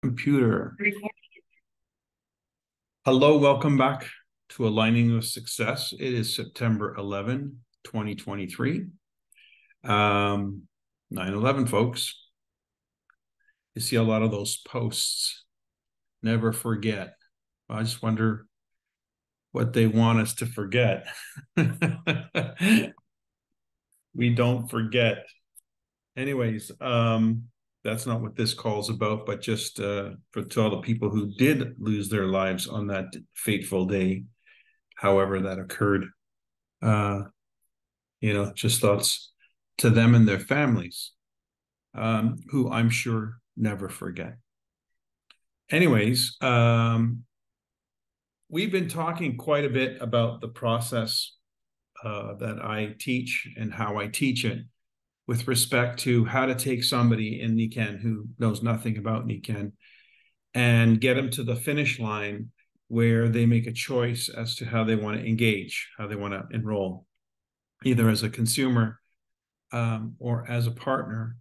Computer. Hello, welcome back to Aligning with Success. It is September 11, 2023. 9/11, folks. You see a lot of those posts. Never forget. I just wonder what they want us to forget. We don't forget. Anyways, that's not what this call is about, but just to all the people who did lose their lives on that fateful day, however that occurred. Just thoughts to them and their families, who I'm sure never forget. Anyways, we've been talking quite a bit about the process that I teach and how I teach it, with respect to how to take somebody in Nikken who knows nothing about Nikken and get them to the finish line where they make a choice as to how they want to engage, how they want to enroll, either as a consumer or as a partner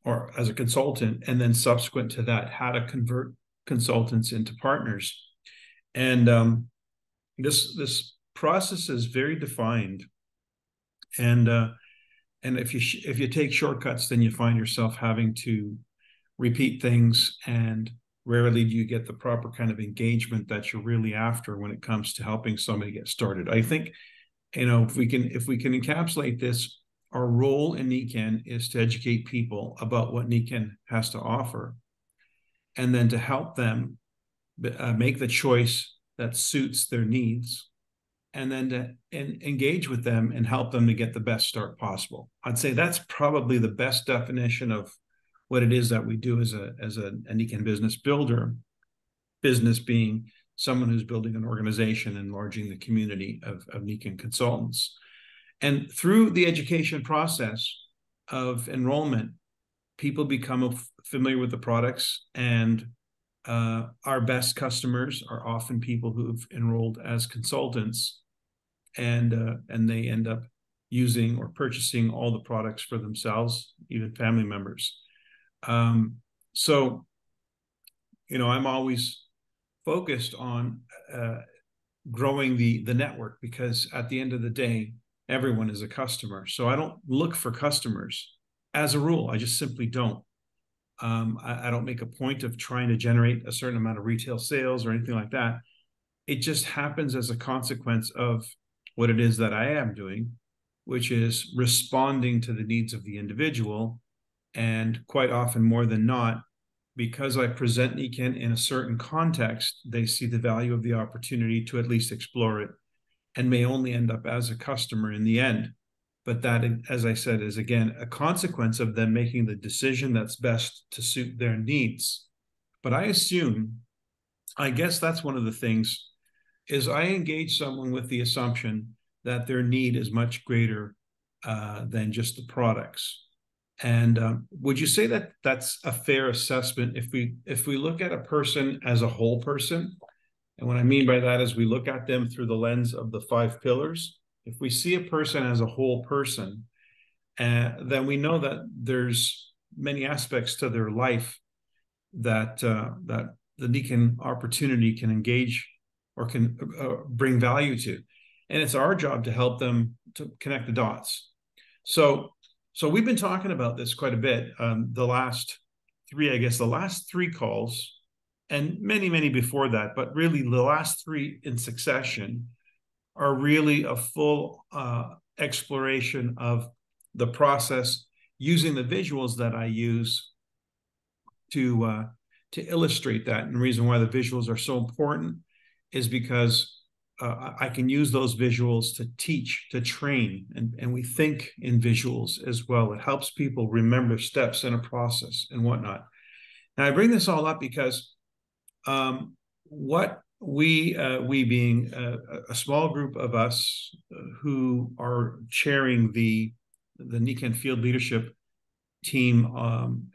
or as a consultant, and then subsequent to that, how to convert consultants into partners. And this process is very defined. And if you take shortcuts, then you find yourself having to repeat things, and rarely do you get the proper kind of engagement that you're really after when it comes to helping somebody get started. I think, if we can encapsulate this, our role in Nikken is to educate people about what Nikken has to offer, and then to help them make the choice that suits their needs, and then to engage with them and help them to get the best start possible. I'd say that's probably the best definition of what it is that we do as a Nikken business builder. Business being someone who's building an organization, enlarging the community of Nikken consultants. And through the education process of enrollment, people become familiar with the products, and our best customers are often people who've enrolled as consultants, and they end up using or purchasing all the products for themselves, even family members. So, I'm always focused on growing the network, because at the end of the day, everyone is a customer. So I don't look for customers as a rule. I just simply don't. I don't make a point of trying to generate a certain amount of retail sales or anything like that. It just happens as a consequence of what it is that I am doing, which is responding to the needs of the individual. And quite often, more than not, because I present Nikken in a certain context, they see the value of the opportunity to at least explore it, and may only end up as a customer in the end. But that, as I said, is again a consequence of them making the decision that's best to suit their needs. But I guess that's one of the things, is I engage someone with the assumption that their need is much greater than just the products. And would you say that that's a fair assessment if we look at a person as a whole person? And what I mean by that is we look at them through the lens of the 5 pillars. If we see a person as a whole person, then we know that there's many aspects to their life that that the Nikken opportunity can engage or can bring value to. And it's our job to help them to connect the dots. So we've been talking about this quite a bit. The last 3 calls, and many before that, but really the last 3 in succession are really a full exploration of the process, using the visuals that I use to illustrate that. And the reason why the visuals are so important is because I can use those visuals to teach, to train, and we think in visuals as well. It helps people remember steps in a process and whatnot. Now, I bring this all up because what we being a small group of us who are chairing the Nikken field leadership team,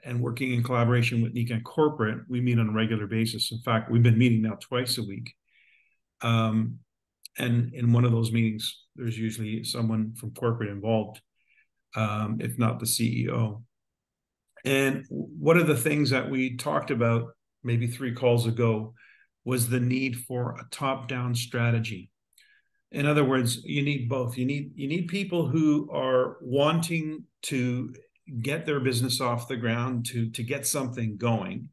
and working in collaboration with Nikken corporate, we meet on a regular basis. In fact, we've been meeting now twice a week. And in one of those meetings, there's usually someone from corporate involved, if not the CEO. And one of the things that we talked about maybe 3 calls ago, was the need for a top-down strategy. In other words, you need both. You need people who are wanting to get their business off the ground, to get something going.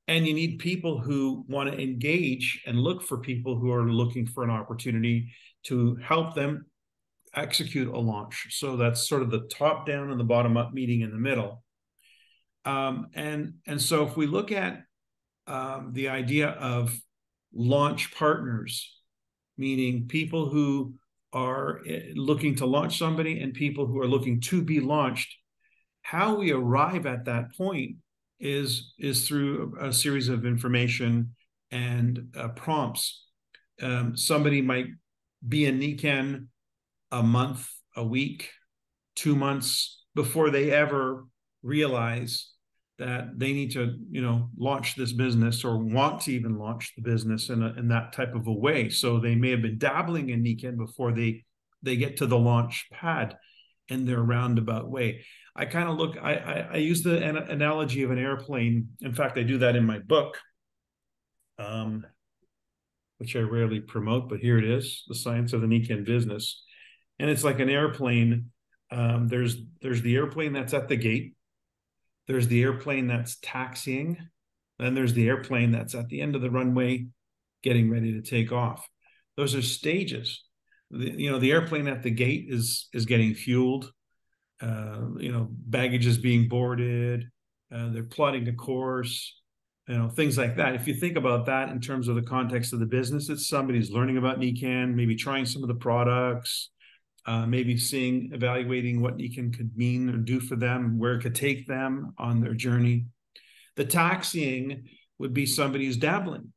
And you need people who want to engage and look for people who are looking for an opportunity to help them execute a launch. So that's sort of the top down and the bottom up meeting in the middle. And so if we look at the idea of launch partners, meaning people who are looking to launch somebody and people who are looking to be launched, how we arrive at that point is through a series of information and prompts. Somebody might be in NICAN a month, a week, 2 months before they ever realize that they need to, launch this business or want to even launch the business in that type of a way. So they may have been dabbling in NICAN before they get to the launch pad in their roundabout way. I kind of look, I use the analogy of an airplane. In fact, I do that in my book, which I rarely promote, but here it is, The Science of the NICAN Business. And it's like an airplane. There's the airplane that's at the gate. There's the airplane that's taxiing. Then there's the airplane that's at the end of the runway getting ready to take off. Those are stages. The airplane at the gate is getting fueled. Baggage is being boarded. They're plotting a course, things like that. If you think about that in terms of the context of the business, it's somebody's learning about NICAN, maybe trying some of the products, maybe evaluating what NICAN could mean or do for them, where it could take them on their journey. The taxiing would be somebody who's dabbling,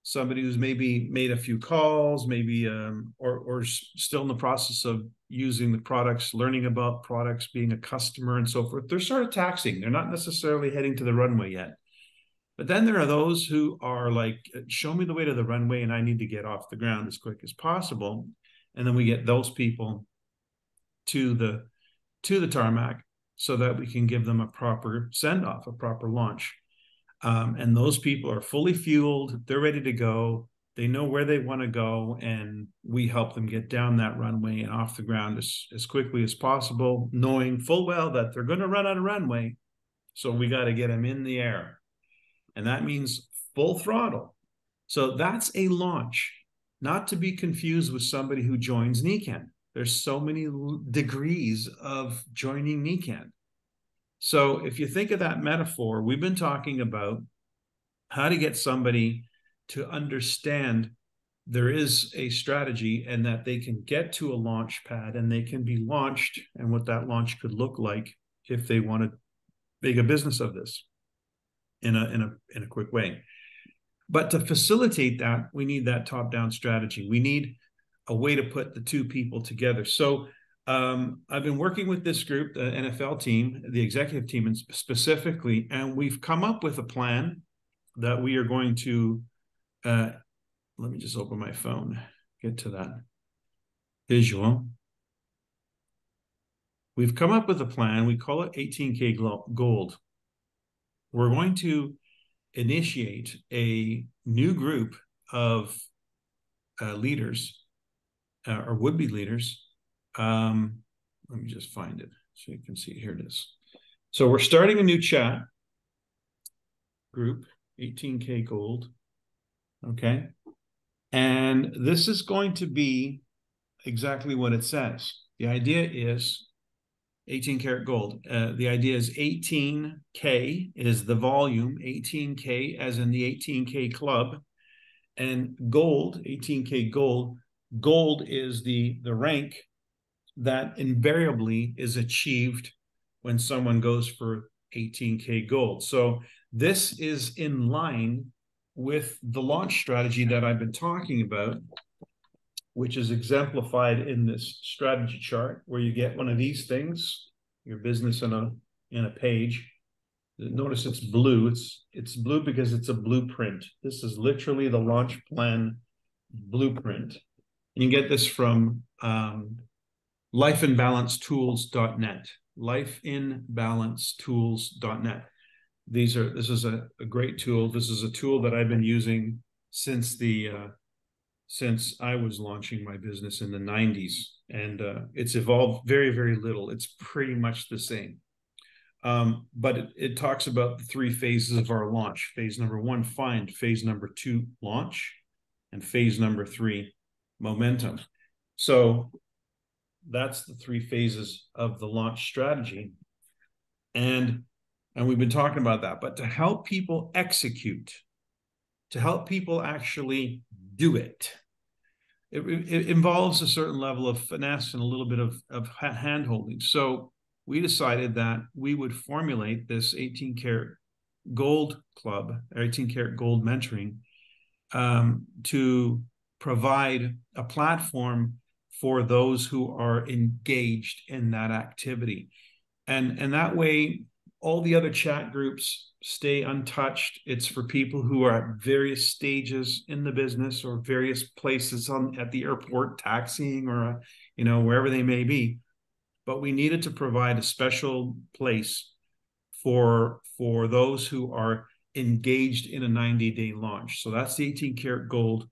somebody who's maybe made a few calls, maybe or still in the process of using the products, learning about products, being a customer and so forth. They're sort of taxiing. They're not necessarily heading to the runway yet. But then there are those who are like, show me the way to the runway and I need to get off the ground as quick as possible. And then we get those people to the tarmac so that we can give them a proper send-off, a proper launch. And those people are fully fueled. They're ready to go. They know where they want to go. And we help them get down that runway and off the ground as quickly as possible, knowing full well that they're going to run out of runway. So we got to get them in the air. And that means full throttle. So that's a launch, not to be confused with somebody who joins NICAN. There's so many degrees of joining NICAN. So if you think of that metaphor, we've been talking about how to get somebody to understand there is a strategy and that they can get to a launch pad and they can be launched, and what that launch could look like if they want to make a business of this in a quick way. But to facilitate that, we need that top-down strategy. We need a way to put the two people together. So I've been working with this group, the NFL team, the executive team specifically, and we've come up with a plan that we are going to, let me just open my phone, get to that visual. We've come up with a plan. We call it 18K Gold. We're going to initiate a new group of leaders or would-be leaders. Let me just find it so you can see. Here it is. So we're starting a new chat group, 18K Gold. Okay. And this is going to be exactly what it says. The idea is 18 karat gold. The idea is 18K is the volume, 18K as in the 18K club, and gold, 18K gold. Gold is the rank that invariably is achieved when someone goes for 18K gold. So this is in line with the launch strategy that I've been talking about, which is exemplified in this strategy chart, where you get one of these things, your business in a page. Notice it's blue. It's blue because it's a blueprint. This is literally the launch plan blueprint. You can get this from lifeinbalancetools.net, lifeinbalancetools.net. This is a great tool. This is a tool that I've been using since since I was launching my business in the 90s, and it's evolved very, very little. It's pretty much the same. But it talks about the three phases of our launch. Phase number one, find. Phase number two, launch. And phase number three, momentum. So that's the three phases of the launch strategy. And we've been talking about that. But to help people execute, to help people actually do it, it involves a certain level of finesse and a little bit of hand holding. So we decided that we would formulate this 18 karat gold club, 18 karat gold mentoring, to provide a platform for those who are engaged in that activity. And that way, all the other chat groups stay untouched. It's for people who are at various stages in the business or various places at the airport, taxiing, or wherever they may be. But we needed to provide a special place for those who are engaged in a 90-day launch. So that's the 18 karat gold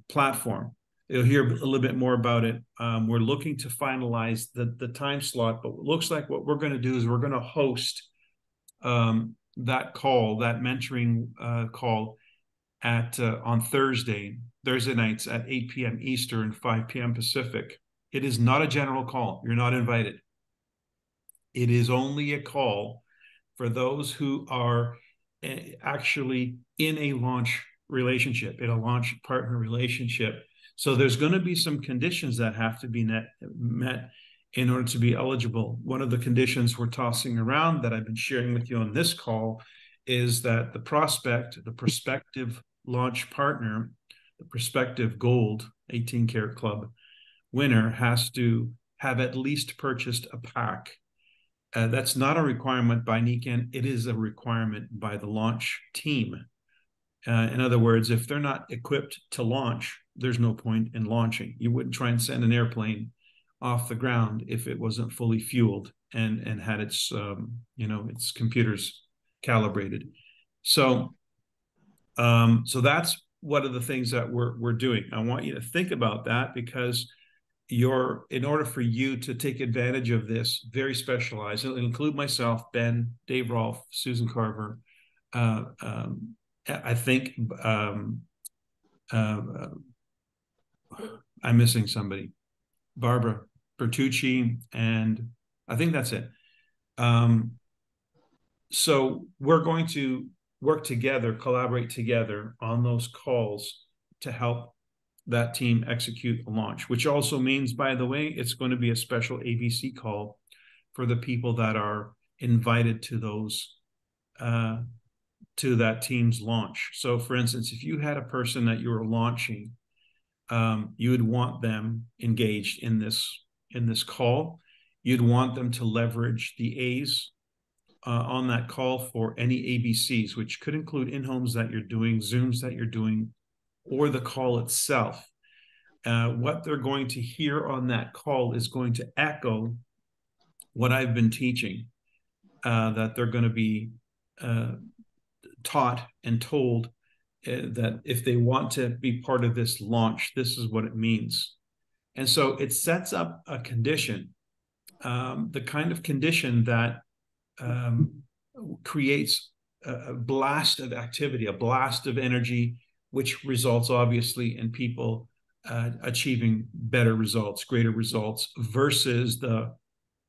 platform. You'll hear a little bit more about it. We're looking to finalize the time slot, but it looks like what we're going to do is we're going to host that mentoring call on Thursday nights at 8 p.m. Eastern, 5 p.m. Pacific. It is not a general call. You're not invited. It is only a call for those who are actually in a launch relationship, in a launch partner relationship. So there's going to be some conditions that have to be met in order to be eligible. One of the conditions we're tossing around that I've been sharing with you on this call is that the prospective launch partner, the prospective gold 18 karat club winner has to have at least purchased a pack. That's not a requirement by NECAN. It is a requirement by the launch team. In other words, if they're not equipped to launch, there's no point in launching. You wouldn't try and send an airplane off the ground if it wasn't fully fueled and had its its computers calibrated. So that's one of the things that we're doing. I want you to think about that, because in order for you to take advantage of this very specialized, it'll include myself, Ben, Dave Rolfe, Susan Carver. I think I'm missing somebody, Barbara Bertucci, and I think that's it. So we're going to work together, collaborate together on those calls to help that team execute a launch, which also means, by the way, it's going to be a special ABC call for the people that are invited to those to that team's launch. So for instance, if you had a person that you were launching, you would want them engaged in this call. You'd want them to leverage the A's on that call for any ABCs, which could include in-homes that you're doing, Zooms that you're doing, or the call itself. What they're going to hear on that call is going to echo what I've been teaching, that they're going to be taught and told that if they want to be part of this launch, this is what it means. And so it sets up a condition, the kind of condition that creates a blast of activity, a blast of energy, which results obviously in people achieving better results, greater results, versus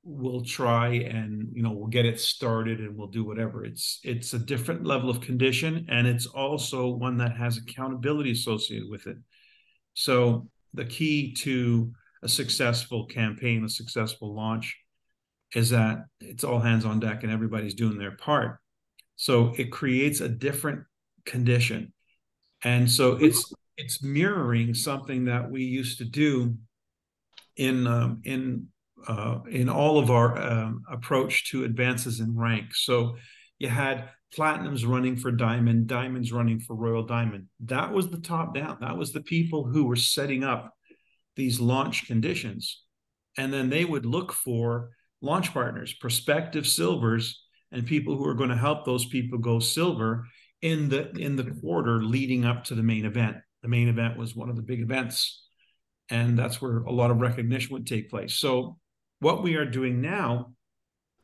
we'll try and we'll get it started and we'll do whatever. It's a different level of condition, and it's also one that has accountability associated with it. So the key to a successful campaign, a successful launch, is that it's all hands on deck and everybody's doing their part. So it creates a different condition. And so it's mirroring something that we used to do in all of our approach to advances in rank. So you had platinums running for diamond, diamonds running for royal diamond. That was the top down. That was the people who were setting up these launch conditions. And then they would look for launch partners, prospective silvers, and people who are going to help those people go silver in the quarter leading up to the main event. The main event was one of the big events, and that's where a lot of recognition would take place. So what we are doing now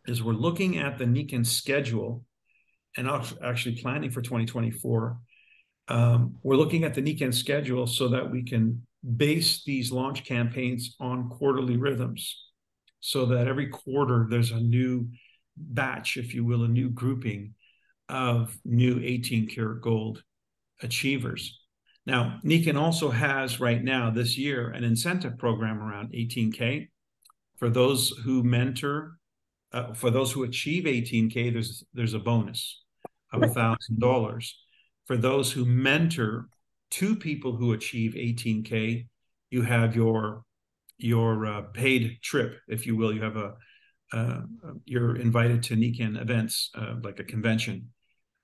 is we're looking at the Nikken schedule and actually planning for 2024. We're looking at the Nikken schedule so that we can base these launch campaigns on quarterly rhythms, so that every quarter there's a new batch, if you will, a new grouping of new 18 karat gold achievers. Now, Nikken also has right now this year an incentive program around 18K. For those who mentor, for those who achieve 18K, there's a bonus of $1,000. For those who mentor two people who achieve 18K, you have your paid trip, if you will. You have you're invited to Nikken events, like a convention.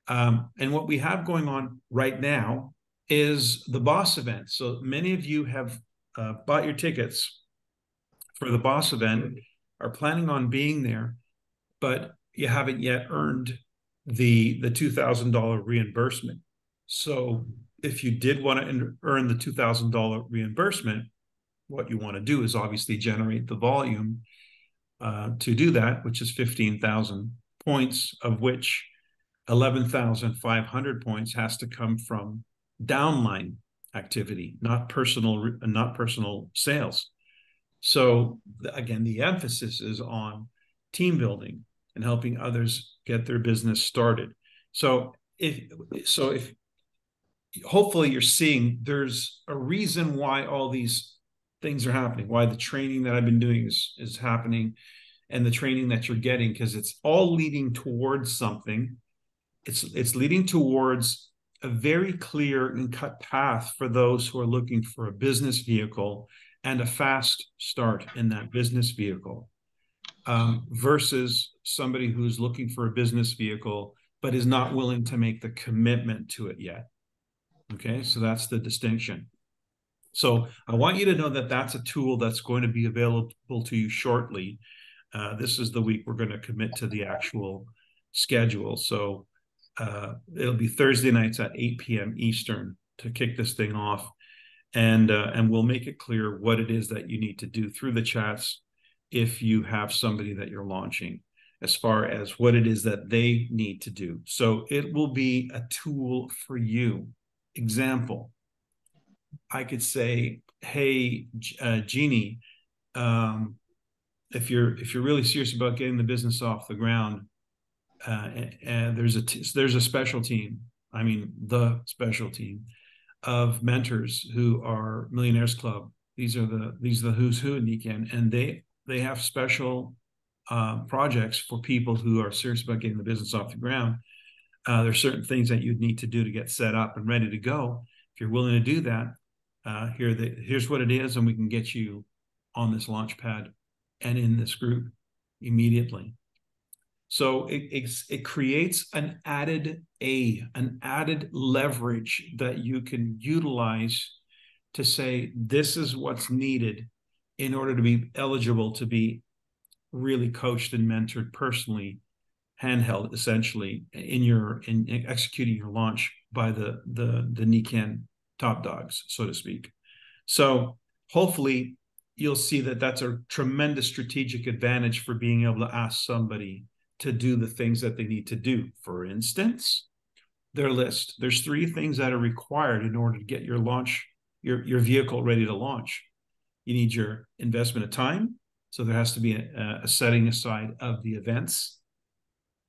And what we have going on right now is the Boss event. So many of you have bought your tickets for the Boss event, are planning on being there, but you haven't yet earned the $2,000 reimbursement. So if you did want to earn the $2,000 reimbursement, what you want to do is obviously generate the volume to do that, which is 15,000 points, of which 11,500 points has to come from downline activity, not personal sales. So again, the emphasis is on team building and helping others get their business started. So if hopefully you're seeing there's a reason why all these things are happening, why the training that I've been doing is happening, and the training that you're getting, because it's all leading towards something. It's leading towards a very clear and cut path for those who are looking for a business vehicle and a fast start in that business vehicle, versus somebody who's looking for a business vehicle but is not willing to make the commitment to it yet. Okay, so that's the distinction. So I want you to know that that's a tool that's going to be available to you shortly. This is the week we're going to commit to the actual schedule. So it'll be Thursday nights at 8 p.m. Eastern to kick this thing off. And we'll make it clear what it is that you need to do through the chats if you have somebody that you're launching, as far as what it is that they need to do. So it will be a tool for you. Example, I could say, hey, Jeannie, if you're really serious about getting the business off the ground, and there's a special team, I mean the special team of mentors who are Millionaires Club. These are the who's who in Nikken, and they have special projects for people who are serious about getting the business off the ground. There's certain things that you'd need to do to get set up and ready to go. If you're willing to do that, here's what it is, and we can get you on this launch pad and in this group immediately. So it creates an added leverage that you can utilize to say, this is what's needed in order to be eligible to be really coached and mentored personally, handheld, essentially, in executing your launch by the Nikken top dogs, so to speak. So hopefully you'll see that that's a tremendous strategic advantage for being able to ask somebody to do the things that they need to do. For instance, their list. There's 3 things that are required in order to get your launch, your vehicle ready to launch. You need your investment of time. So there has to be a setting aside of the events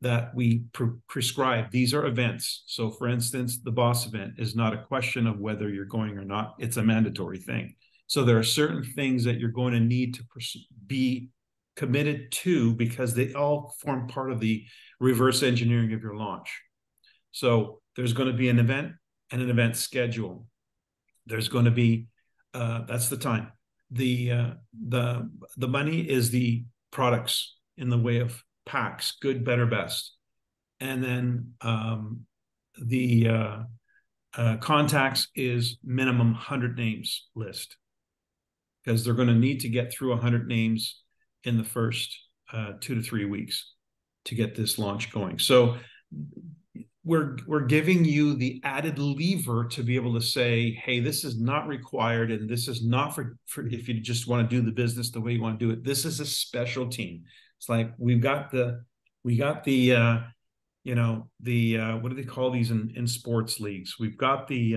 that we prescribe. These are events. So for instance, the Boss event is not a question of whether you're going or not. It's a mandatory thing. So there are certain things that you're going to need to be committed to, because they all form part of the reverse engineering of your launch. So there's going to be an event and an event schedule. There's going to be, that's the time. The money is the products in the way of packs, good, better, best. And then the contacts is minimum 100 names list, because they're going to need to get through 100 names in the first 2 to 3 weeks. to get this launch going. So we're giving you the added lever to be able to say, hey, this is not required, and this is not for if you just want to do the business the way you want to do it. This is a special team. It's like we got the what do they call these in sports leagues? We've got the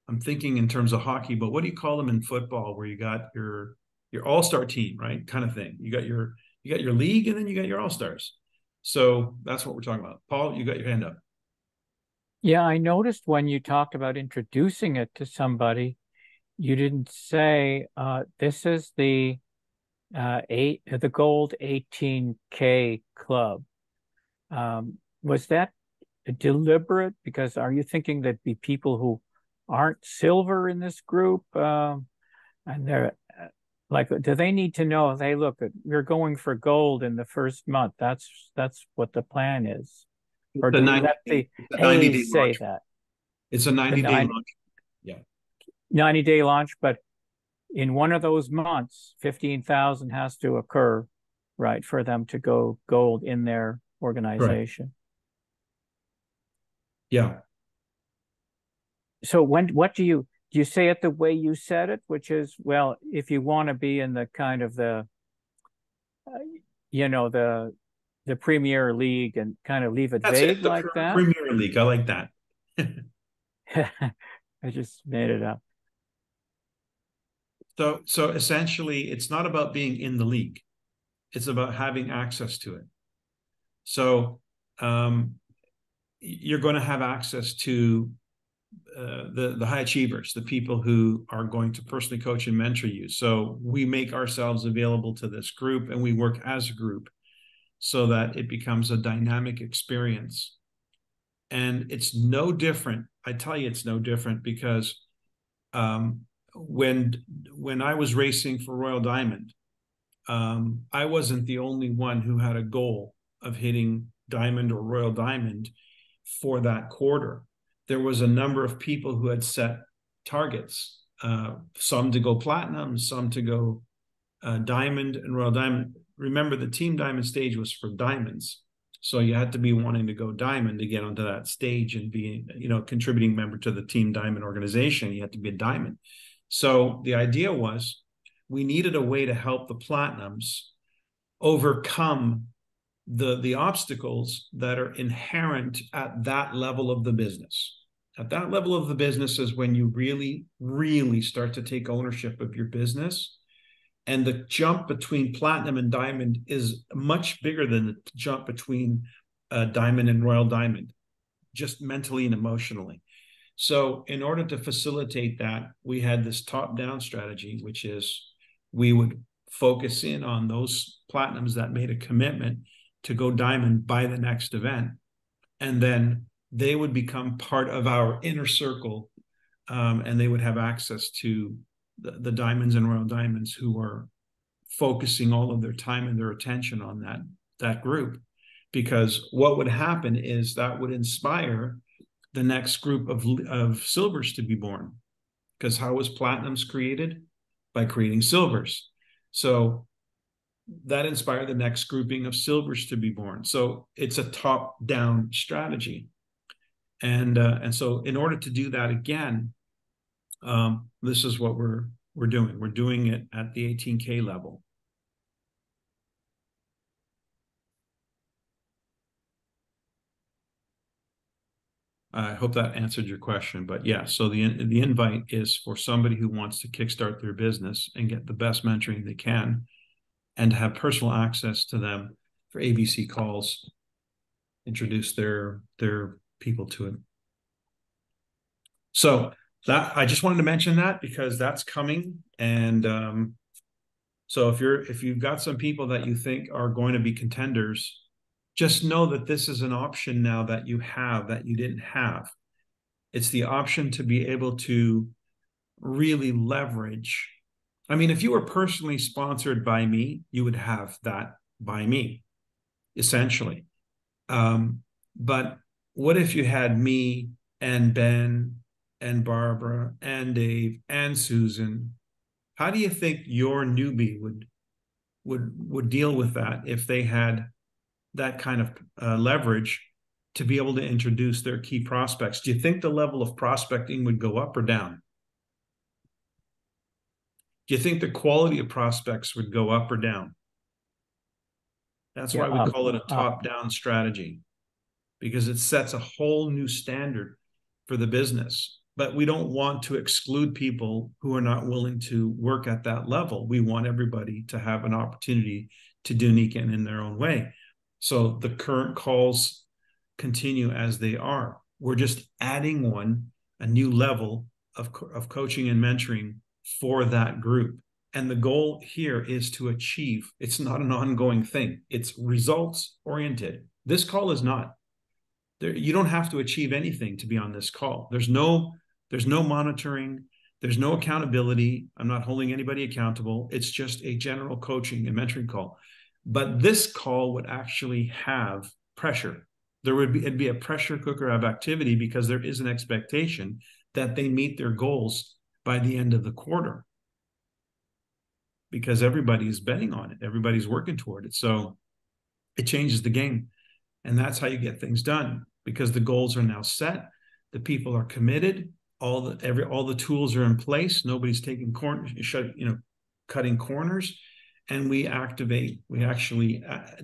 I'm thinking in terms of hockey, but what do you call them in football, where you got your all-star team, right? Kind of thing. You got your league, and then you got your all-stars. So that's what we're talking about. Paul, you got your hand up. Yeah, I noticed when you talked about introducing it to somebody, you didn't say this is the gold 18K club. Was that deliberate? Because are you thinking there'd be people who aren't silver in this group? And they're like, do they need to know, hey, look, we're going for gold in the first month. That's what the plan is. Or The do you 90, let the it's a 90-day A's say launch. that? It's a The 90-day launch. Yeah. 90-day launch, but in one of those months, 15,000 has to occur, right, for them to go gold in their Correct. organization. Yeah. So what do you say it the way you said it, which is, well, if you want to be in the kind of uh, the Premier League and kind of leave it That's it. vague The like that? Premier League. I like that. I just made it up. So essentially, it's not about being in the league. It's about having access to it. So um, you're going to have access to the high achievers, the people who are going to personally coach and mentor you. So we make ourselves available to this group, and we work as a group so that it becomes a dynamic experience. And it's no different. I tell you, it's no different because um, when I was racing for Royal Diamond, I wasn't the only one who had a goal of hitting Diamond or Royal Diamond for that quarter. There was a number of people who had set targets, some to go platinum, some to go Diamond and Royal Diamond. Remember, the Team Diamond stage was for diamonds. So you had to be wanting to go diamond to get onto that stage and be, contributing member to the Team Diamond organization. You had to be a diamond. So the idea was we needed a way to help the platinums overcome the obstacles that are inherent at that level of the business. At that level of the business is when you really, really start to take ownership of your business. And the jump between platinum and diamond is much bigger than the jump between diamond and Royal Diamond, just mentally and emotionally. So in order to facilitate that, we had this top-down strategy, which is we would focus in on those platinums that made a commitment to go diamond by the next event. And then they would become part of our inner circle, and they would have access to the diamonds and Royal Diamonds who are focusing all of their time and their attention on that group. Because what would happen is that would inspire the next group of silvers to be born. Because how was platinums created? By creating silvers. So that inspired the next grouping of silvers to be born. So it's a top-down strategy. And so in order to do that again, this is what we're doing. We're doing it at the 18K level. I hope that answered your question. But yeah, so the invite is for somebody who wants to kickstart their business and get the best mentoring they can, and have personal access to them for ABC calls, introduce their people to it. So that I just wanted to mention that because that's coming. And so if you've got some people that you think are going to be contenders, just know that this is an option now that you have that you didn't have. It's the option to be able to really leverage. I mean, if you were personally sponsored by me, you would have that by me, essentially. But what if you had me and Ben and Barbara and Dave and Susan? How do you think your newbie would deal with that if they had that kind of leverage to be able to introduce their key prospects. Do you think the level of prospecting would go up or down? Do you think the quality of prospects would go up or down? That's Yeah, why we call it a up. top-down strategy, because it sets a whole new standard for the business. But we don't want to exclude people who are not willing to work at that level. We want everybody to have an opportunity to do Nikken in their own way. So the current calls continue as they are. We're just adding a new level of coaching and mentoring for that group. And the goal here is to achieve. It's not an ongoing thing. It's results oriented. This call is not. You don't have to achieve anything to be on this call. There's no monitoring. There's no accountability. I'm not holding anybody accountable. It's just a general coaching and mentoring call. But this call would actually have pressure. It'd be a pressure cooker of activity, because there is an expectation that they meet their goals by the end of the quarter, because everybody's betting on it. Everybody's working toward it. So it changes the game. And that's how you get things done, because the goals are now set. The people are committed. All the tools are in place. Nobody's taking corners, cutting corners. And we actually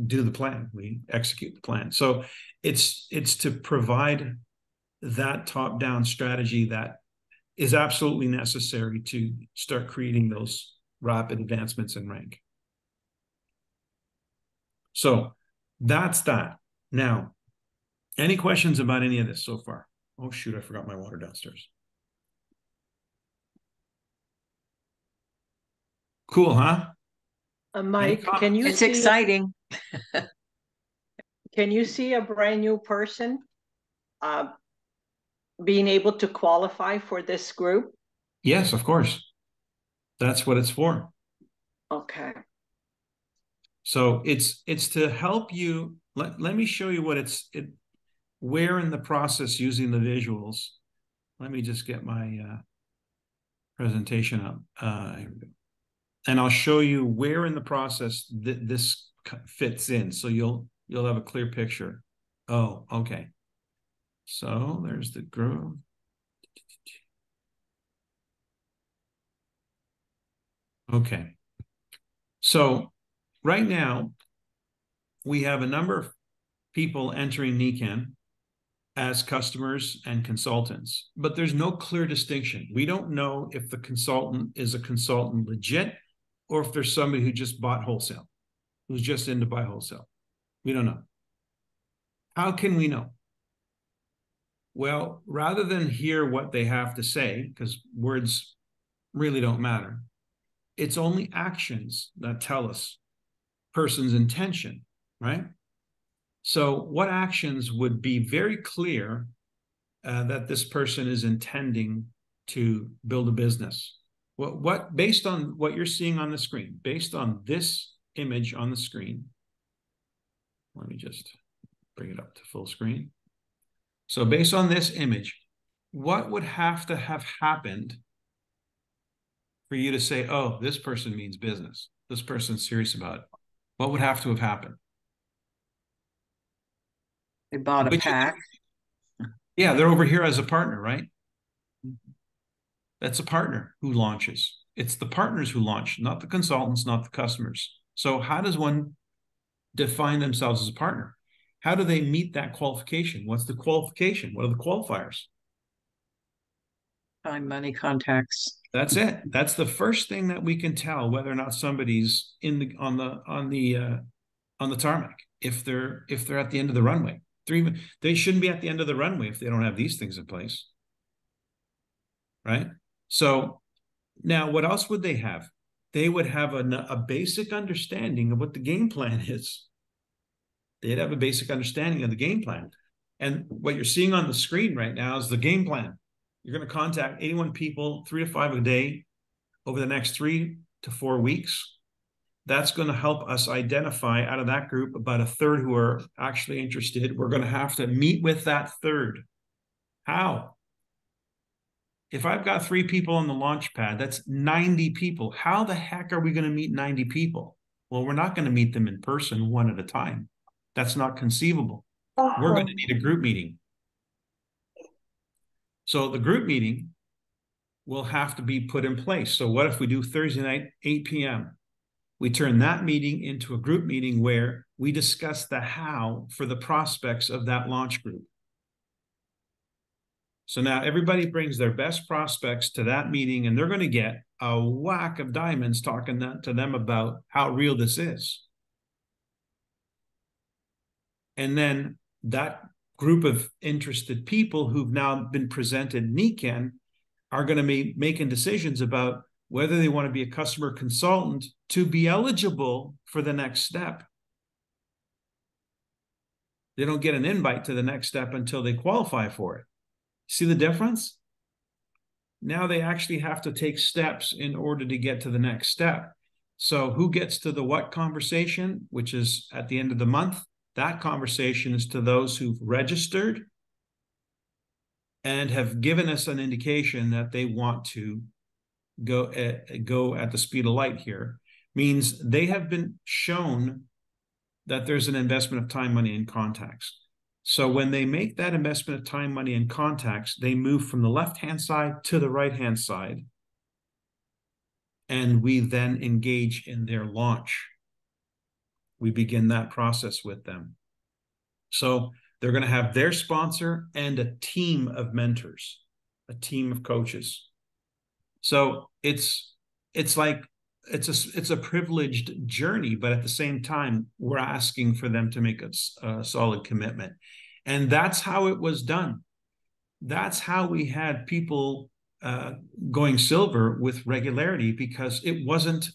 do the plan. We execute the plan. So it's to provide that top-down strategy that is absolutely necessary to start creating those rapid advancements in rank. So that's that. Now, any questions about any of this so far? Oh, shoot, I forgot my water downstairs. Cool, huh? Mike, can you It's see exciting. can you see a brand new person being able to qualify for this group? Yes, of course. That's what it's for. Okay. So it's to help you. Let me show you what where in the process, using the visuals. Let me just get my presentation up. And I'll show you where in the process this fits in. So you'll have a clear picture. Oh, okay. So there's the groove. Okay. So right now, we have a number of people entering Nikken as customers and consultants, but there's no clear distinction. We don't know if the consultant is a consultant legit, or if there's somebody who just bought wholesale, who's just in to buy wholesale. We don't know. How can we know? Well, rather than hear what they have to say, because words really don't matter, it's only actions that tell us person's intention, right? So what actions would be very clear that this person is intending to build a business? What based on what you're seeing on the screen, based on this image on the screen, let me just bring it up to full screen. So based on this image, what would have to have happened for you to say, oh, this person means business, this person's serious about it? What would have to have happened? They bought a pack. Yeah, they're over here as a partner, right? That's a partner who launches. It's the partners who launch, not the consultants, not the customers. So how does one define themselves as a partner? How do they meet that qualification? What's the qualification? What are the qualifiers? Find money contacts. That's it. That's the first thing that we can tell whether or not somebody's on the tarmac. If they're at the end of the runway, they shouldn't be at the end of the runway if they don't have these things in place, right? So now, what else would they have? They would have a basic understanding of what the game plan is. They'd have a basic understanding of the game plan. And what you're seeing on the screen right now is the game plan. You're going to contact 81 people, 3 to 5 a day, over the next 3 to 4 weeks. That's going to help us identify out of that group about a third who are actually interested. We're going to have to meet with that third. How? If I've got 3 people on the launch pad, that's 90 people. How the heck are we going to meet 90 people? Well, we're not going to meet them in person one at a time. That's not conceivable. We're going to need a group meeting. So the group meeting will have to be put in place. So what if we do Thursday night, 8 p.m.? We turn that meeting into a group meeting where we discuss the how for the prospects of that launch group. So now everybody brings their best prospects to that meeting, and they're going to get a whack of diamonds talking to them about how real this is. And then that group of interested people who've now been presented NECAN are going to be making decisions about whether they want to be a customer consultant to be eligible for the next step. They don't get an invite to the next step until they qualify for it. See the difference? Now they actually have to take steps in order to get to the next step. So who gets to the what conversation, which is at the end of the month? That conversation is to those who've registered and have given us an indication that they want to go at the speed of light here. Means they have been shown that there's an investment of time, money, and contacts. So when they make that investment of time, money, and contacts, they move from the left-hand side to the right-hand side. And we then engage in their launch. We begin that process with them. So they're going to have their sponsor and a team of mentors, a team of coaches. So it's a privileged journey, but at the same time, we're asking for them to make a solid commitment. And that's how it was done. That's how we had people going silver with regularity, because it wasn't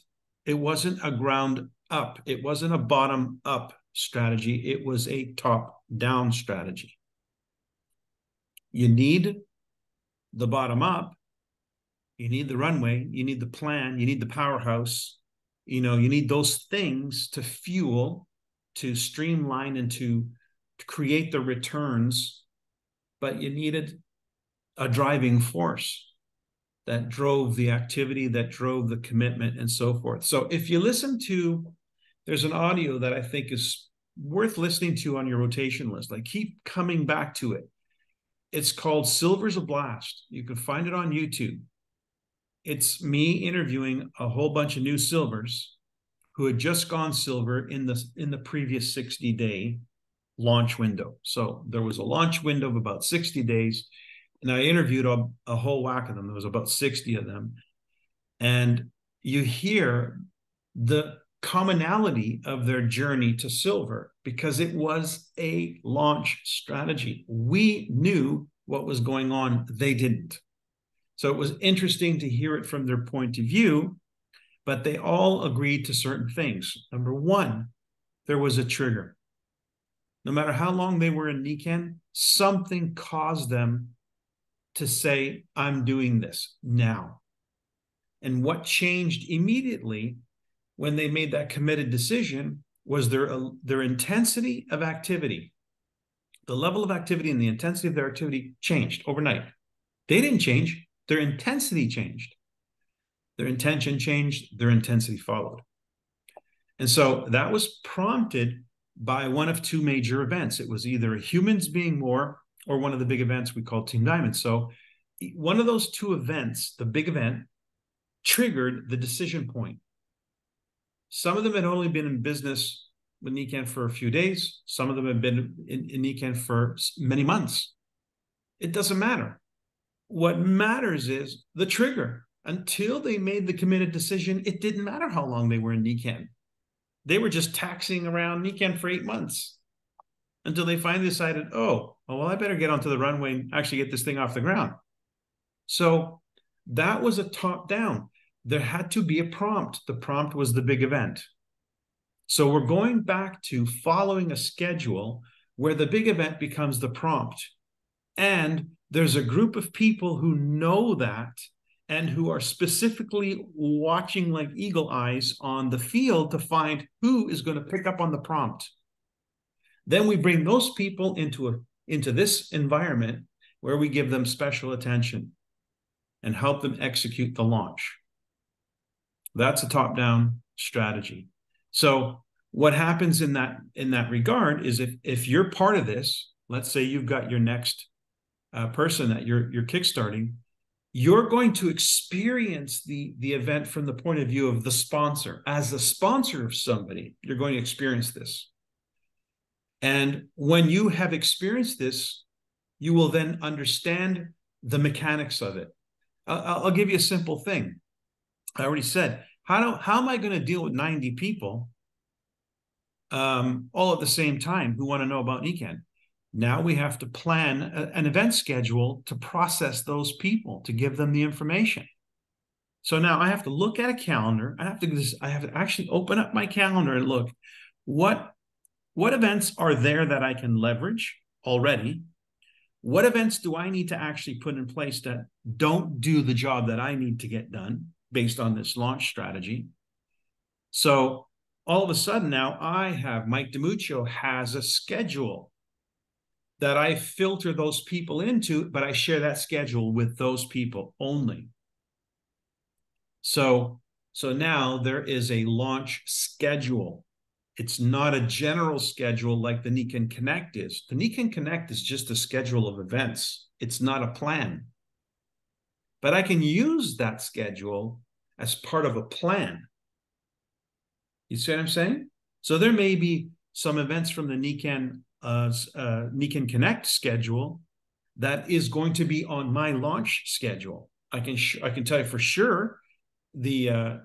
a ground up. It wasn't a bottom up strategy. It was a top down strategy. You need the bottom up. You need the runway, you need the plan, you need the powerhouse, you need those things to fuel, to streamline, and to create the returns. But you needed a driving force that drove the activity, that drove the commitment, and so forth. So if you listen to, there's an audio that I think is worth listening to on your rotation list. I keep coming back to it. It's called Silver's a Blast. You can find it on YouTube. It's me interviewing a whole bunch of new silvers who had just gone silver in the previous 60-day launch window. So there was a launch window of about 60 days, and I interviewed a whole whack of them. There was about 60 of them. And you hear the commonality of their journey to silver, because it was a launch strategy. We knew what was going on. They didn't. So it was interesting to hear it from their point of view, but they all agreed to certain things. Number one, there was a trigger. No matter how long they were in NECAN, something caused them to say, I'm doing this now. And what changed immediately when they made that committed decision was their intensity of activity. The level of activity and the intensity of their activity changed overnight. They didn't change. Their intensity changed. Their intention changed. Their intensity followed. And so that was prompted by one of two major events. It was either humans being more, or one of the big events we call Team Diamond. So one of those two events, the big event, triggered the decision point. Some of them had only been in business with NECAN for a few days. Some of them had been in NECAN for many months. It doesn't matter. What matters is the trigger. Until they made the committed decision, it didn't matter how long they were in NECAN. They were just taxiing around NECAN for 8 months until they finally decided, oh, well, I better get onto the runway and actually get this thing off the ground. So that was a top down. There had to be a prompt. The prompt was the big event. So we're going back to following a schedule where the big event becomes the prompt. And there's a group of people who know that and who are specifically watching like eagle eyes on the field to find who is going to pick up on the prompt. Then we bring those people into this environment where we give them special attention and help them execute the launch. That's a top-down strategy. So what happens in that regard is if you're part of this, let's say you've got your next person that you're kickstarting, you're going to experience the event from the point of view of the sponsor. As the sponsor of somebody, you're going to experience this. And when you have experienced this, you will then understand the mechanics of it. I'll give you a simple thing. I already said, how am I going to deal with 90 people all at the same time who want to know about NICAN? Now we have to plan an event schedule to process those people, to give them the information. So now I have to look at a calendar. I have to actually open up my calendar and look what events are there that I can leverage already. What events do I need to actually put in place that don't do the job that I need to get done based on this launch strategy? So all of a sudden now Mike DiMuccio has a schedule that I filter those people into, but I share that schedule with those people only. So now there is a launch schedule. It's not a general schedule like the NICAN Connect is. The NICAN Connect is just a schedule of events. It's not a plan. But I can use that schedule as part of a plan. You see what I'm saying? So there may be some events from the NICAN Connect schedule that is going to be on my launch schedule. I can tell you for sure the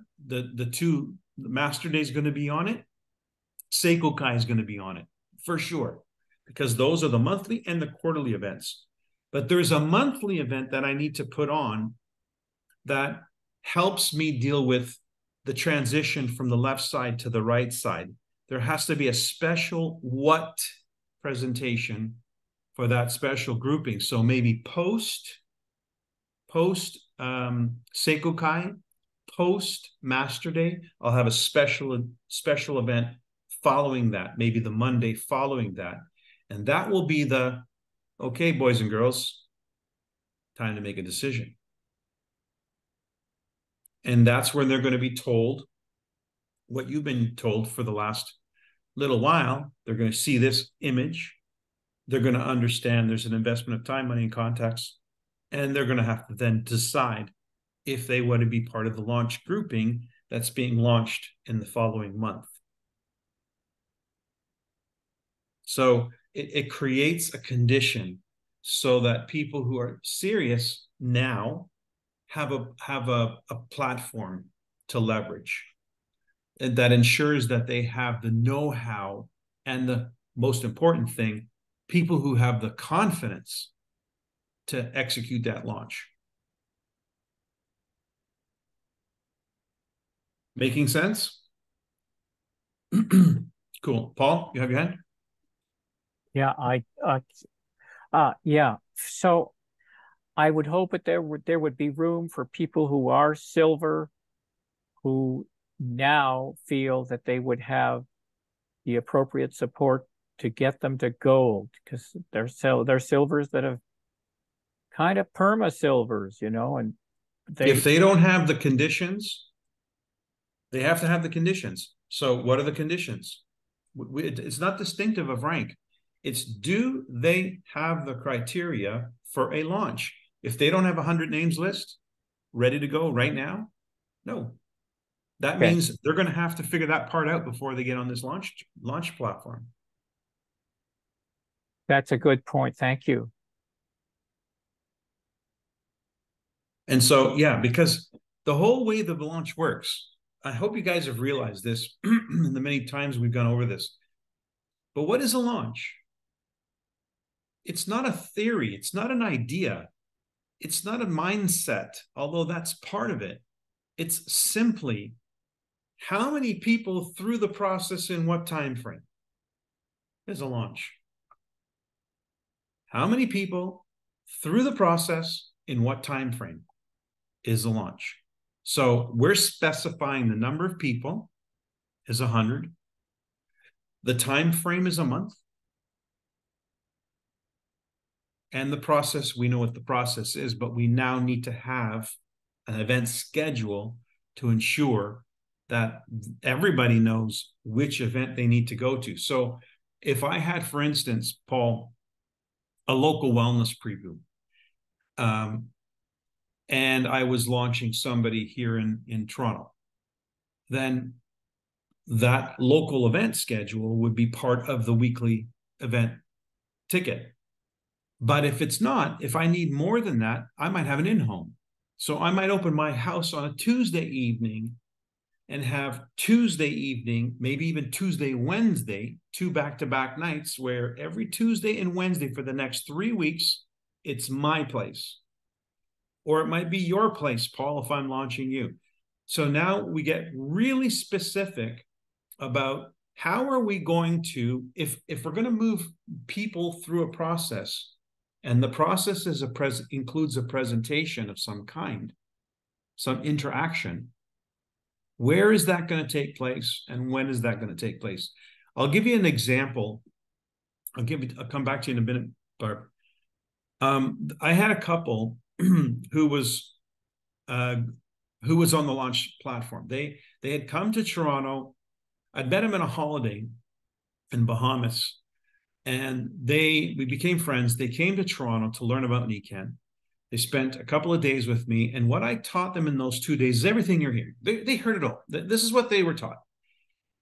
Master Day is going to be on it. Seiko Kai is going to be on it for sure, because those are the monthly and the quarterly events. But there's a monthly event that I need to put on that helps me deal with the transition from the left side to the right side. There has to be a special what presentation for that special grouping. So maybe post Seiko Kai, post Master Day, I'll have a special event following that, maybe the Monday following that. And that will be the, okay, boys and girls, time to make a decision. And that's when they're going to be told what you've been told for the last little while. They're going to see this image. They're going to understand there's an investment of time, money, and context. And they're going to have to then decide if they want to be part of the launch grouping that's being launched in the following month. So it creates a condition so that people who are serious now have a platform to leverage, and that ensures that they have the know-how, and the most important thing, people who have the confidence to execute that launch. Making sense? Cool. Paul, you have your hand? Yeah, yeah. So I would hope that there would be room for people who are silver, who now feel that they would have the appropriate support to get them to gold, because they're silvers that have kind of perma silvers, and if they don't have the conditions, they have to have the conditions. So what are the conditions? It's not distinctive of rank. It's, do they have the criteria for a launch? If they don't have 100 names list ready to go right now, no. That means they're going to have to figure that part out before they get on this launch platform. That's a good point. Thank you. And so, yeah, because the whole way the launch works, I hope you guys have realized this the many times we've gone over this. But what is a launch? It's not a theory. It's not an idea. It's not a mindset, although that's part of it. It's simply how many people through the process in what time frame is a launch. How many people through the process in what time frame is a launch. So we're specifying the number of people is 100. The time frame is a month. And the process, we know what the process is, but we now need to have an event schedule to ensure that everybody knows which event they need to go to. So if I had, for instance, Paul, a local wellness preview, and I was launching somebody here in Toronto, then that local event schedule would be part of the weekly event ticket. But if it's not, if I need more than that, I might have an in-home. So I might open my house on a Tuesday evening and have Tuesday evening, maybe even Tuesday, Wednesday, 2 back-to-back nights where every Tuesday and Wednesday for the next 3 weeks, it's my place. Or it might be your place, Paul, if I'm launching you. So now we get really specific about how are we going to, if we're going to move people through a process, and the process is includes a presentation of some kind, some interaction, where is that going to take place and when is that going to take place? I'll give you an example. I'll come back to you in a minute, Barb. I had a couple who was on the launch platform. They had come to Toronto. I'd met him in a holiday in Bahamas, and we became friends. They came to Toronto to learn about NECAN. They spent a couple of days with me, and what I taught them in those 2 days is everything you're hearing. They heard it all. This is what they were taught.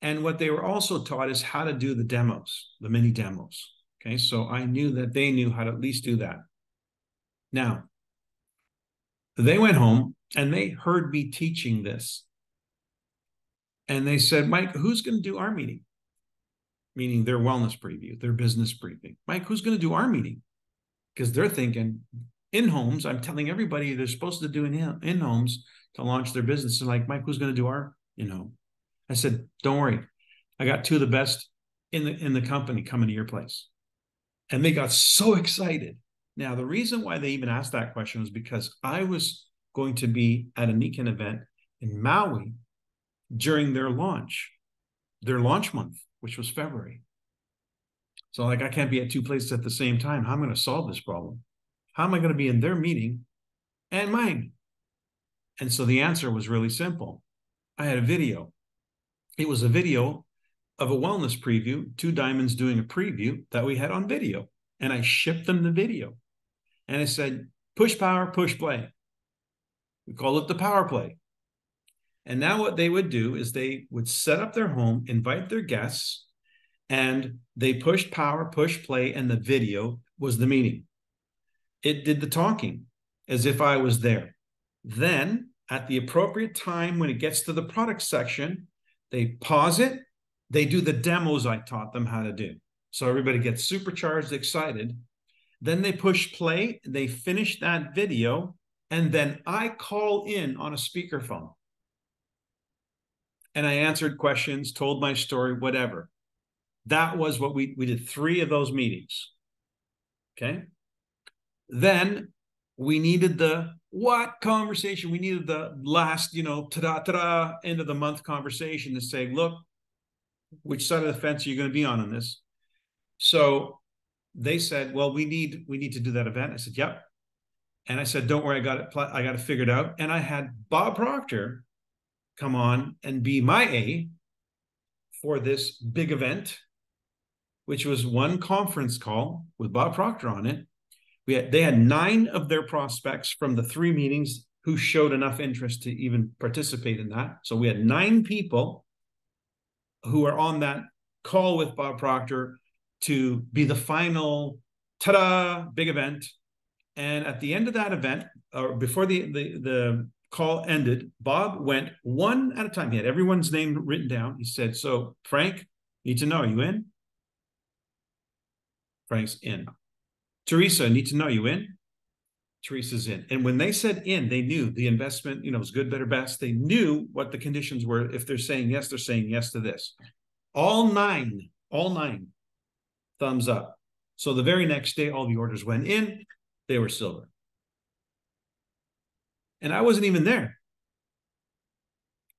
And what they were also taught is how to do the demos, the mini demos. Okay, so I knew that they knew how to at least do that. Now, they went home and they heard me teaching this. And they said, Mike, who's going to do our meeting? Meaning their wellness preview, their business briefing. Mike, who's going to do our meeting? Because they're thinking, in-homes, I'm telling everybody they're supposed to do in-homes to launch their business. And like, Mike, who's going to do our in-home? I said, don't worry. I got 2 of the best in the company coming to your place. And they got so excited. Now, the reason why they even asked that question was because I was going to be at a NECAN event in Maui during their launch month, which was February. So like, I can't be at 2 places at the same time. How am I going to solve this problem? How am I going to be in their meeting and mine? And so the answer was really simple. I had a video. It was a video of a wellness preview, 2 diamonds doing a preview that we had on video. And I shipped them the video. And I said, push power, push play. We call it the power play. And now what they would do is they would set up their home, invite their guests, and they pushed power, push play, and the video was the meeting. It did the talking as if I was there. Then at the appropriate time, when it gets to the product section, they pause it. They do the demos I taught them how to do. So everybody gets supercharged, excited. Then they push play, they finish that video, and then I call in on a speakerphone. And I answered questions, told my story, whatever. That was what we did 3 of those meetings. Okay. Then we needed the what conversation. We needed the last, ta-da, end of the month conversation to say, look, which side of the fence are you going to be on this? So they said, well, we need to do that event. I said, yep. And I said, don't worry, I got it figured out. And I had Bob Proctor come on and be my A for this big event, which was 1 conference call with Bob Proctor on it. They had 9 of their prospects from the 3 meetings who showed enough interest to even participate in that. So we had 9 people who are on that call with Bob Proctor to be the final ta-da big event. And at the end of that event, or before the call ended, Bob went 1 at a time. He had everyone's name written down. He said, so Frank, need to know, are you in? Frank's in. Teresa, need to know, you in? Teresa's in. And when they said in, they knew the investment, was good, better, best. They knew what the conditions were. If they're saying yes, they're saying yes to this. All nine thumbs up. So the very next day, all the orders went in. They were silver. And I wasn't even there.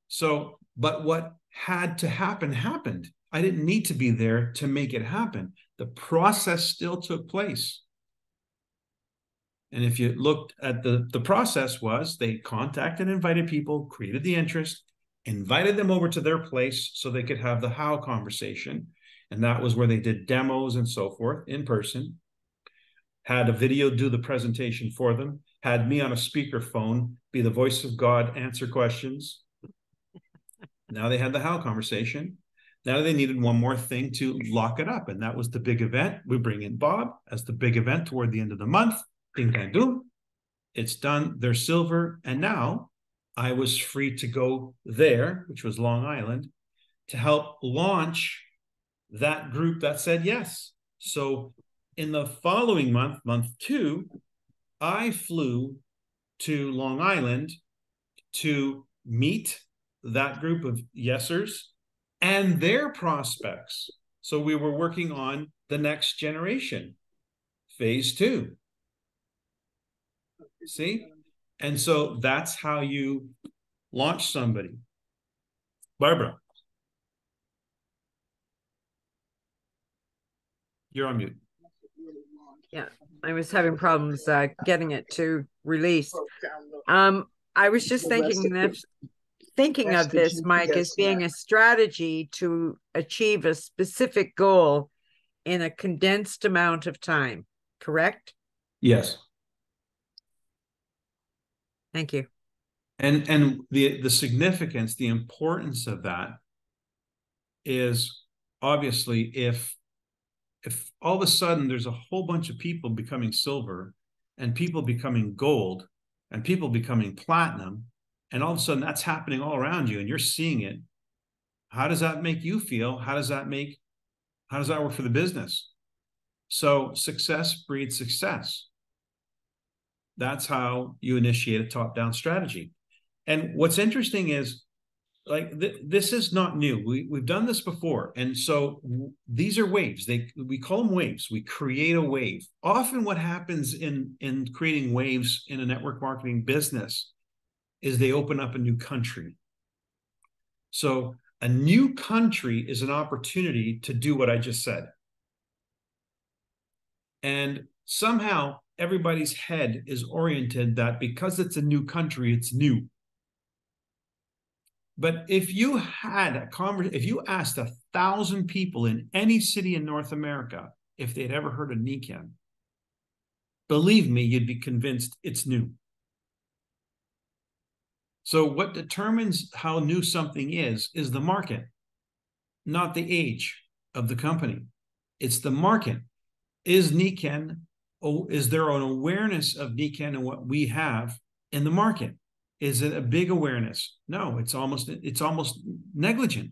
So, but what had to happen, happened. I didn't need to be there to make it happen. The process still took place. And if you looked at the process was they contacted and invited people, created the interest, invited them over to their place so they could have the how conversation. And that was where they did demos and so forth in person, had a video do the presentation for them, had me on a speakerphone be the voice of God, answer questions. Now they had the how conversation. Now they needed one more thing to lock it up. And that was the big event. We bring in Bob as the big event toward the end of the month. Ding, dang, doom. It's done. They're silver. And now I was free to go there, which was Long Island, to help launch that group that said yes. So in the following month, month 2, I flew to Long Island to meet that group of yesers and their prospects. So we were working on the next generation, phase 2. See? And so that's how you launch somebody. Barbara, you're on mute. Yeah, I was having problems getting it to release. I was just thinking of this, Mike, as being a strategy to achieve a specific goal in a condensed amount of time, correct? Yes. Thank you. And the significance, the importance of that is obviously if all of a sudden there's a whole bunch of people becoming silver and people becoming gold and people becoming platinum, and all of a sudden that's happening all around you and you're seeing it, how does that make you feel? How does that work for the business? So success breeds success. That's how you initiate a top-down strategy. And what's interesting is, like, this is not new. We've done this before. And so these are waves. We call them waves. We create a wave. Often what happens in creating waves in a network marketing business is they open up a new country. So a new country is an opportunity to do what I just said. And somehow everybody's head is oriented that because it's a new country, it's new. But if you had if you asked 1,000 people in any city in North America if they'd ever heard of Nikken, believe me, you'd be convinced it's new. So what determines how new something is the market, not the age of the company. It's the market. Is Nikken, is there an awareness of Nikken and what we have in the market? Is it a big awareness? No, it's almost negligent.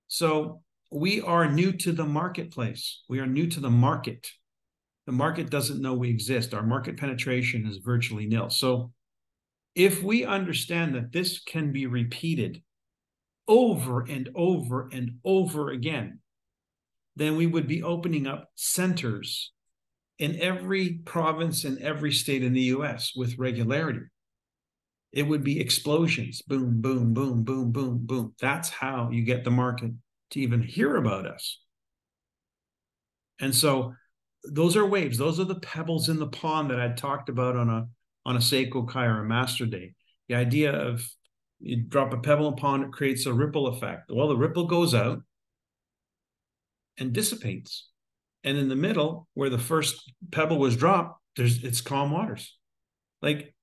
So we are new to the marketplace. We are new to the market. The market doesn't know we exist. Our market penetration is virtually nil. So if we understand that this can be repeated over and over and over again, then we would be opening up centers in every province and every state in the US with regularity. It would be explosions. Boom, boom, boom, boom, boom, boom. That's how you get the market to even hear about us. And so those are waves. Those are the pebbles in the pond that I talked about on a Seiko Kai or a Master Day. The idea of you drop a pebble in a pond, it creates a ripple effect. Well, the ripple goes out and dissipates. And in the middle, where the first pebble was dropped, it's calm waters. Like,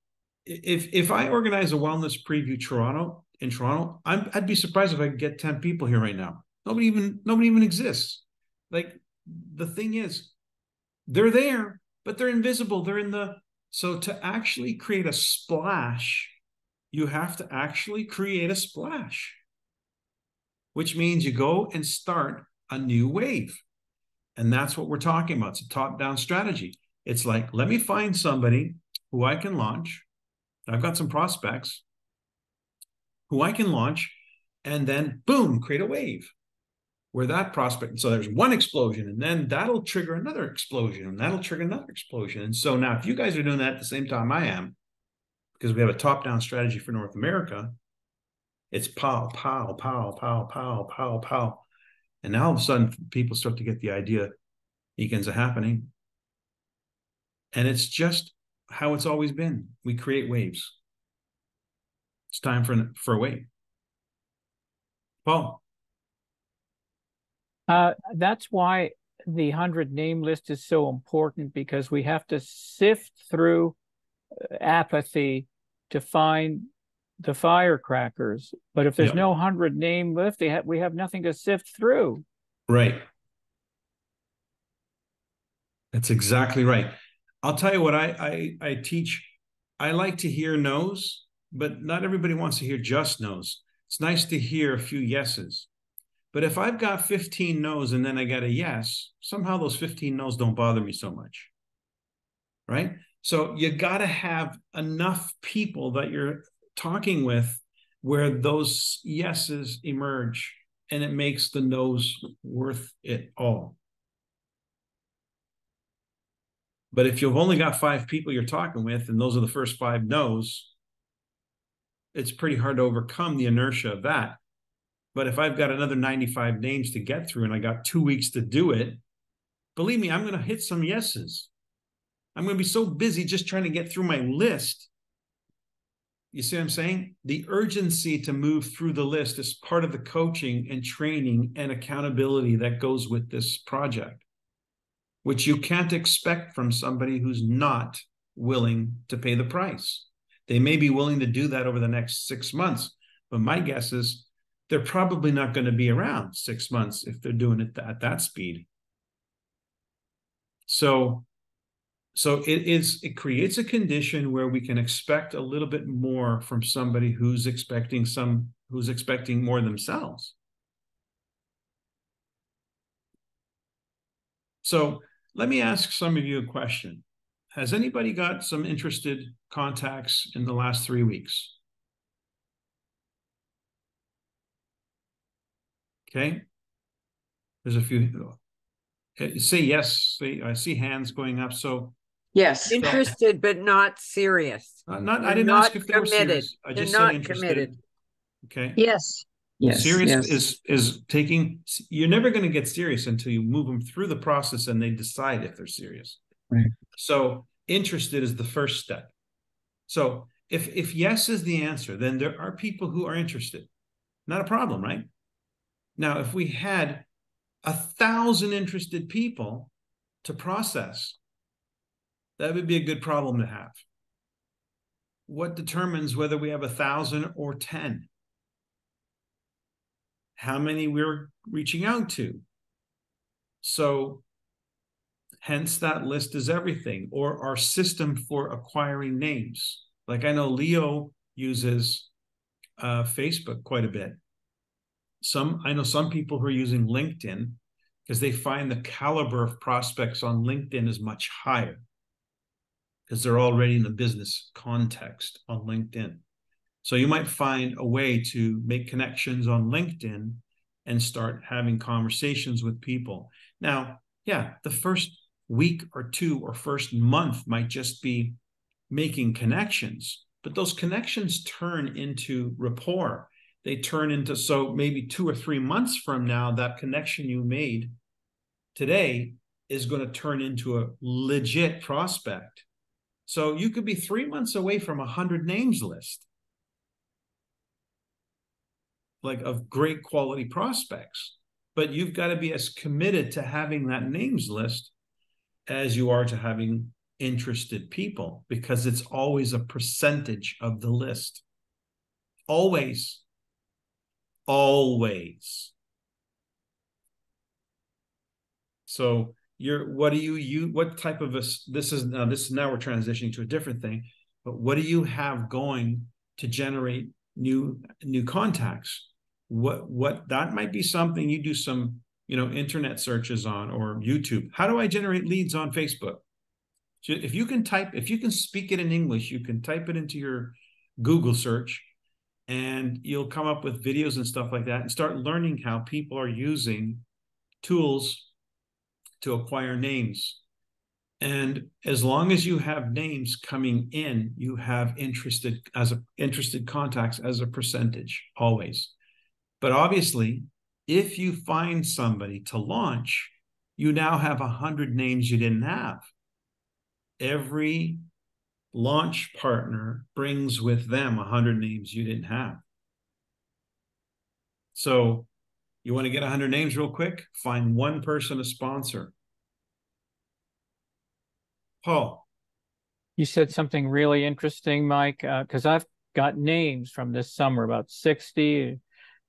if I organize a wellness preview in Toronto, I'd be surprised if I could get 10 people here right now. Nobody even exists. Like, the thing is, they're there, but they're invisible. So to actually create a splash, you have to actually create a splash, which means you go and start a new wave. And that's what we're talking about. It's a top-down strategy. It's like, let me find somebody who I can launch. I've got some prospects who I can launch, and then boom, create a wave where that prospect. So there's one explosion, and then that'll trigger another explosion, and that'll trigger another explosion. And so now, if you guys are doing that at the same time I am, because we have a top-down strategy for North America, it's pow, pow, pow, pow, pow, pow, pow. And now all of a sudden, people start to get the idea weekends are happening. And it's just how it's always been. We create waves. It's time for a wave. Paul. That's why the 100 name list is so important, because we have to sift through apathy to find the firecrackers. But if there's Yep. no 100 name list, we have nothing to sift through. Right. That's exactly right. I'll tell you what I teach. I like to hear no's, but not everybody wants to hear just no's. It's nice to hear a few yeses. But if I've got 15 no's and then I got a yes, somehow those 15 no's don't bother me so much. Right? So you got to have enough people that you're talking with where those yeses emerge, and it makes the no's worth it all. But if you've only got 5 people you're talking with, and those are the first 5 no's, it's pretty hard to overcome the inertia of that. But if I've got another 95 names to get through and I got 2 weeks to do it, believe me, I'm going to hit some yeses. I'm going to be so busy just trying to get through my list. You see what I'm saying? The urgency to move through the list is part of the coaching and training and accountability that goes with this project, which you can't expect from somebody who's not willing to pay the price. They may be willing to do that over the next 6 months, but my guess is they're probably not going to be around 6 months if they're doing it at that speed. So it creates a condition where we can expect a little bit more from somebody who's expecting more themselves. So let me ask some of you a question. Has anybody got some interested contacts in the last 3 weeks? Okay. There's a few. Say yes. I see hands going up. So Yes. Interested, but not serious. I They're didn't not ask if they were committed. serious. I They're just said not interested. committed. Okay. Yes. Yes. Serious Yes. is taking. You're never going to get serious until you move them through the process and they decide if they're serious. Right. So interested is the first step. So if yes is the answer, then there are people who are interested. Not a problem, right? Now, if we had 1,000 interested people to process, that would be a good problem to have. What determines whether we have 1,000 or 10? How many we're reaching out to? So hence that list is everything, or our system for acquiring names. Like I know Leo uses Facebook quite a bit. I know some people who are using LinkedIn because they find the caliber of prospects on LinkedIn is much higher because they're already in the business context on LinkedIn. So you might find a way to make connections on LinkedIn and start having conversations with people. Now, yeah, the first week or 2 or first month might just be making connections, but those connections turn into rapport. They turn into, so maybe 2 or 3 months from now, that connection you made today is going to turn into a legit prospect. So you could be 3 months away from 100 names list, like of great quality prospects, but you've got to be as committed to having that names list as you are to having interested people, because it's always a percentage of the list. Always. So what type of this is now we're transitioning to a different thing, but what do you have going to generate new contacts? What that might be something you do some internet searches on, or YouTube. How do I generate leads on Facebook? So if you can speak it in English, you can type it into your Google search and you'll come up with videos and stuff like that, and start learning how people are using tools to acquire names. And as long as you have names coming in, you have interested contacts as a percentage always. But obviously, if you find somebody to launch, you now have 100 names you didn't have. Every launch partner brings with them 100 names you didn't have. So you want to get 100 names real quick? Find one person to sponsor. Paul. You said something really interesting, Mike, because I've got names from this summer, about 60,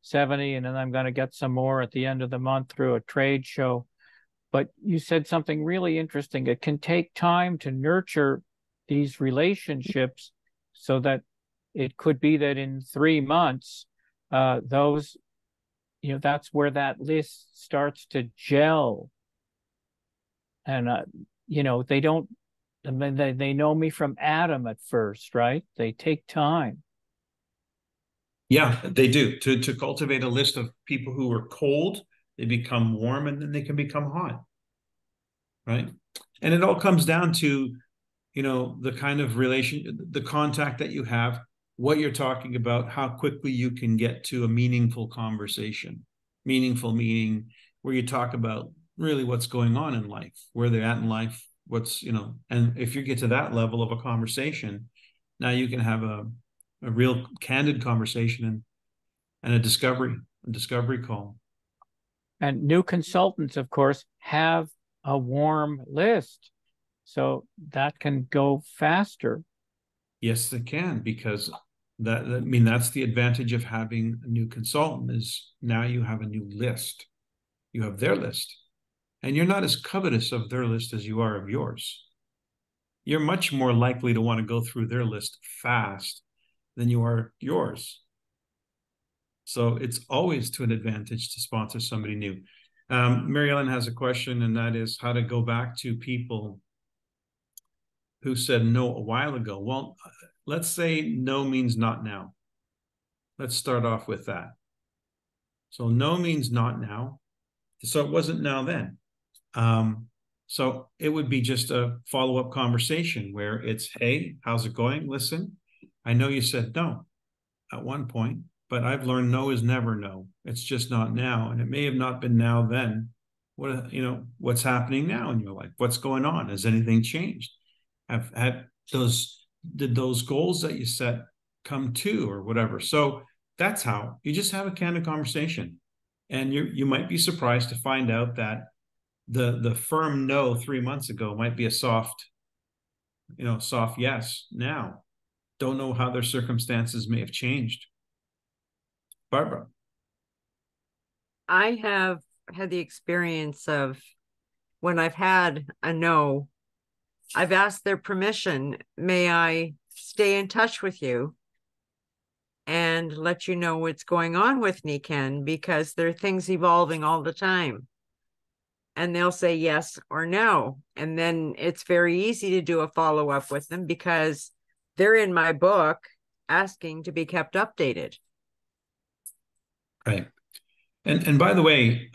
70, and then I'm going to get some more at the end of the month through a trade show. But you said something really interesting. It can take time to nurture these relationships so that it could be that in 3 months, those, that's where that list starts to gel. And, they don't, I mean, they know me from Adam at first, right? They take time. Yeah, they do. To cultivate a list of people who are cold, they become warm, and then they can become hot. Right? And it all comes down to, the kind of relation, the contact that you have, what you're talking about, how quickly you can get to a meaningful conversation, meaningful meeting where you talk about really what's going on in life, where they're at in life, and if you get to that level of a conversation, now you can have a real candid conversation and a discovery call. And new consultants, of course, have a warm list. So that can go faster. Yes, they can, because that's the advantage of having a new consultant is now you have a new list. You have their list. And you're not as covetous of their list as you are of yours. You're much more likely to want to go through their list fast than you are yours. So it's always to an advantage to sponsor somebody new. Mary Ellen has a question, and that is how to go back to people who said no a while ago. Well, let's say no means not now. Let's start off with that. So no means not now. So it wasn't now then. So it would be just a follow-up conversation where it's, hey, how's it going? Listen, I know you said no at one point, but I've learned no is never no. It's just not now. And it may have not been now then. What's happening now in your life? What's going on? Has anything changed? Did those goals that you set come to or whatever? So that's how you just have a candid conversation. And you might be surprised to find out that the firm no 3 months ago might be a soft yes now. Don't know how their circumstances may have changed. Barbara. I have had the experience of when I've had a no, I've asked their permission. May I stay in touch with you and let you know what's going on with Niken, because there are things evolving all the time. And they'll say yes or no. And then it's very easy to do a follow-up with them because they're in my book asking to be kept updated. Right. And by the way,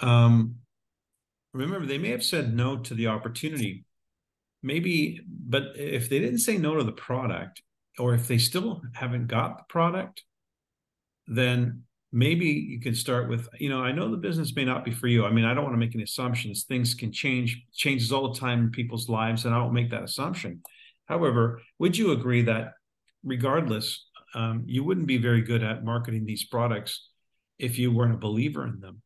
remember, they may have said no to the opportunity, maybe, but if they didn't say no to the product, or if they still haven't got the product, then maybe you can start with, I know the business may not be for you. I mean, I don't want to make any assumptions. Things can changes all the time in people's lives, and I won't make that assumption. However, would you agree that regardless, you wouldn't be very good at marketing these products if you weren't a believer in them?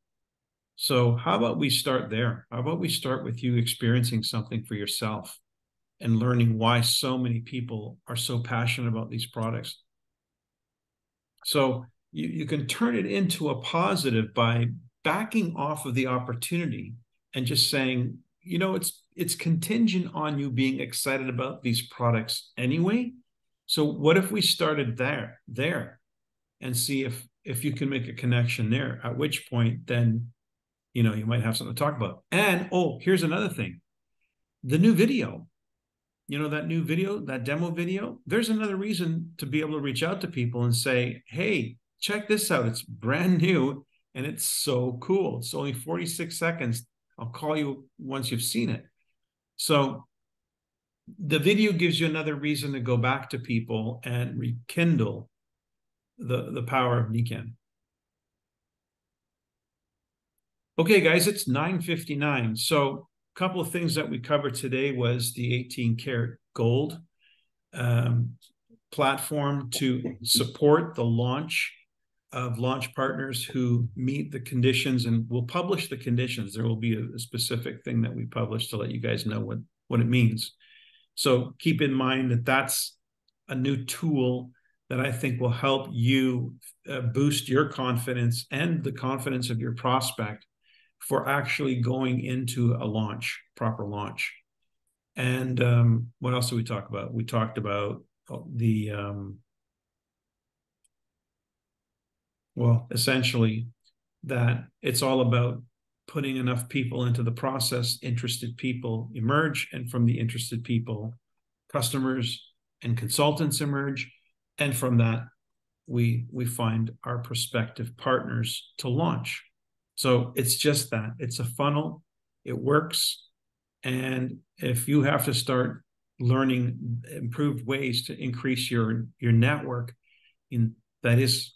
So how about we start there? How about we start with you experiencing something for yourself and learning why so many people are so passionate about these products? So you can turn it into a positive by backing off of the opportunity and just saying, it's contingent on you being excited about these products anyway. So what if we started there and see if you can make a connection there, at which point then, you might have something to talk about. And, here's another thing. The new video, that new video, that demo video, there's another reason to be able to reach out to people and say, hey, check this out. It's brand new and it's so cool. It's only 46 seconds. I'll call you once you've seen it. So the video gives you another reason to go back to people and rekindle the power of Niken. Okay, guys, it's 9:59. So a couple of things that we covered today was the 18-karat gold platform to support the launch of launch partners who meet the conditions, and we'll publish the conditions. There will be a specific thing that we publish to let you guys know what it means. So keep in mind that that's a new tool that I think will help you boost your confidence and the confidence of your prospect for actually going into a launch, proper launch. And what else did we talk about? We talked about the, well, essentially that it's all about putting enough people into the process. Interested people emerge, and from the interested people, customers and consultants emerge. And from that, we find our prospective partners to launch. So it's just that. It's a funnel. It works. And if you have to start learning improved ways to increase your network, that is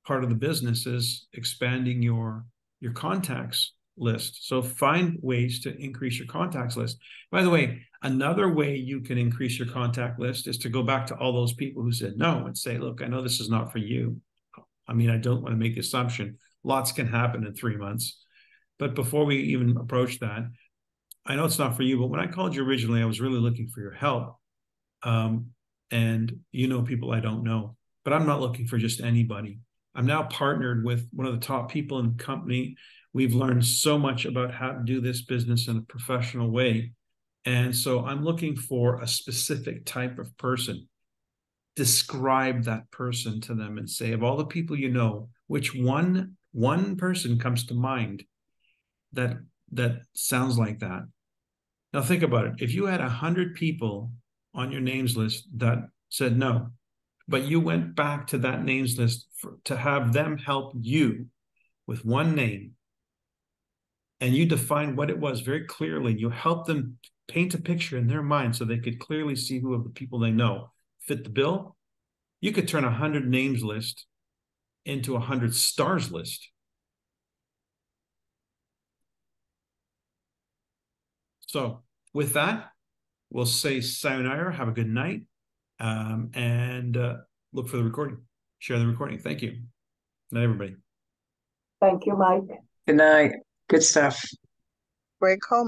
part of the business, is expanding your contacts list. So find ways to increase your contacts list. By the way, another way you can increase your contact list is to go back to all those people who said no and say, look, I know this is not for you. I mean, I don't want to make the assumption. Lots can happen in 3 months. But before we even approach that, I know it's not for you, but when I called you originally, I was really looking for your help. And you know people I don't know, but I'm not looking for just anybody. I'm now partnered with one of the top people in the company. We've learned so much about how to do this business in a professional way. And so I'm looking for a specific type of person. Describe that person to them and say, of all the people you know, which one person comes to mind that sounds like that. Now think about it. If you had 100 people on your names list that said no, but you went back to that names list to have them help you with one name, and you define what it was very clearly, you help them paint a picture in their mind so they could clearly see who of the people they know fit the bill, you could turn 100 names list into 100 stars list. So with that, we'll say sayonara, have a good night, and look for the recording. Share the recording. Thank you. Good night, everybody. Thank you, Mike. Good night. Good stuff. Break home.